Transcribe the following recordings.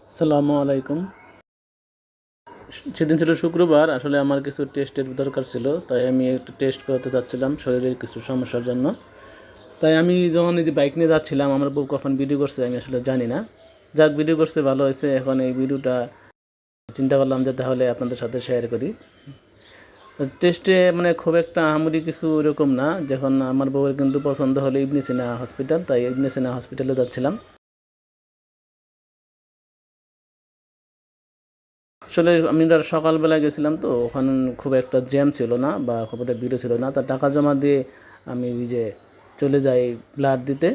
আসসালামু আলাইকুম। সেদিন ছিল শুক্রবার। আসলে আমার কিছু টেস্টের দরকার ছিল, তাই আমি একটু টেস্ট করাতে চাচ্ছিলাম শরীরের কিছু সমস্যার জন্য। তাই আমি যখন এই যে বাইক নিয়ে যাচ্ছিলাম, আমার বউ কখন ভিডিও করছে আমি আসলে জানি না। যাক, ভিডিও করছে, ভালো হয়েছে। এখন এই ভিডিওটা চিন্তা করলাম যে তাহলে আপনাদের সাথে শেয়ার করি। টেস্টে মানে খুব একটা আহামরি কিছু এরকম না। যখন আমার বউয়ের কিন্তু পছন্দ হলো ইবনে সিনা হসপিটাল, তাই ইবনে সিনা হসপিটালে যাচ্ছিলাম। আসলে আমি সকালবেলা গেছিলাম, তো ওখানে খুব একটা জ্যাম ছিল না বা খুব একটা ভিড়ও ছিল না। তা টাকা জমা দিয়ে আমি ওই যে চলে যাই ব্লাড দিতে।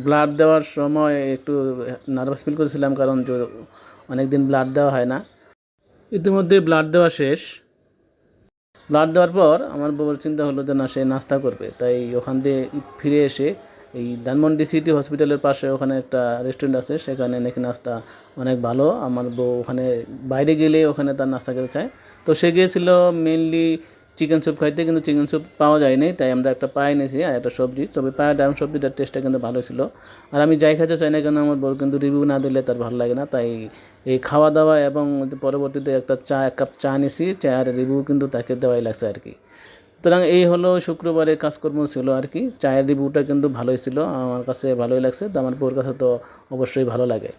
ব্লাড দেওয়ার সময় একটু নার্ভাস ফিল করেছিলাম, কারণ যে অনেক দিন ব্লাড দেওয়া হয় না। ইতিমধ্যে ব্লাড দেওয়া শেষ। ব্লাড দেওয়ার পর আমার বউর চিন্তা হলো যে না, সে নাস্তা করবে। তাই ওখান দিয়ে ফিরে এসে এই ধানমন্ডি সিটি হসপিটালের পাশে ওখানে একটা রেস্টুরেন্ট আছে, সেখানে নাকি নাস্তা অনেক ভালো। আমার বউ ওখানে বাইরে গেলে ওখানে তার নাস্তা খেতে চায়। তো সে গিয়েছিল মেনলি চিকেন স্যুপ খাইতে, কিন্তু চিকেন স্যুপ পাওয়া যায়নি। তাই আমরা একটা পায়ে নিয়েছি আর একটা সবজি। তবে পায়ের ডাউন সবজিটার টেস্টটা কিন্তু ভালো ছিল। আর আমি যাই খেতে চাই না কেন, আমার বউ কিন্তু রিভিউ না দিলে তার ভালো লাগে না। তাই এই খাওয়া দাওয়া এবং পরবর্তীতে একটা এক কাপ চা নিছি, চায়ের রিভিউ কিন্তু তাকে দেওয়াই লাগছে আর কি। সুতরাং এই হলো শুক্রবারের কাজকর্ম ছিল আর কি। চায়ের রিভিউটা কিন্তু ভালোই ছিল, আমার কাছে ভালোই লাগছে। তো আমার বউর কাছে তো অবশ্যই ভালো লাগে।